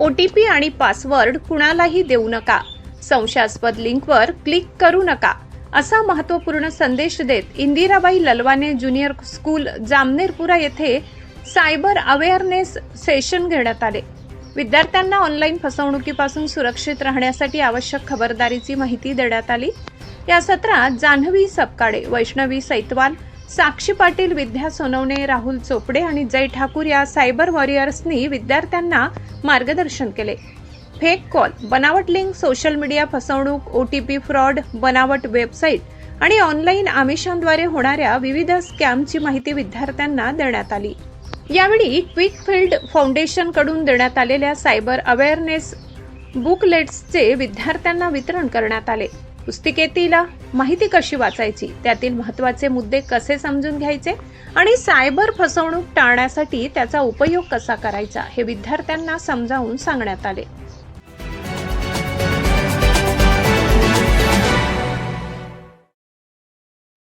OTP आणि password कुणालाही देऊ नका. संशयास्पद लिंकवर क्लिक करू नका, असा महत्त्वपूर्ण संदेश देत इंदिराबाई ललवाने ज्युनियर स्कूल जामनेरपुरा येथे सायबर अवेअरनेस सेशन घेण्यात आले. विद्यार्थ्यांना ऑनलाईन फसवणुकीपासून सुरक्षित राहण्यासाठी आवश्यक खबरदारीची माहिती देण्यात आली. या सत्रात जान्हवी सपकाळे, वैष्णवी सैतवाल, साक्षी पाटील, विद्या सोनवणे, राहुल चोपडे आणि जय ठाकूर या सायबर वॉरियर्सनी विद्यार्थ्यांना मार्गदर्शन केले. फेक कॉल, बनावट लिंक, सोशल मीडिया फसवणूक, OTP फ्रॉड, बनावट वेबसाईट आणि ऑनलाईन आमिषांद्वारे होणाऱ्या विविध स्कॅमची माहिती विद्यार्थ्यांना देण्यात आली. यावेळी क्विक फील्ड फाउंडेशन कडून देण्यात आलेल्या सायबर अवेअरनेस बुकलेट्सचे विद्यार्थ्यांना वितरण करण्यात आले. पुस्तिकेतील माहिती कशी वाचायची, त्यातील महत्त्वाचे मुद्दे कसे समजून घ्यायचे आणि सायबर फसवणूक टाळण्यासाठी त्याचा उपयोग कसा करायचा हे विद्यार्थ्यांना समजावून सांगण्यात आले.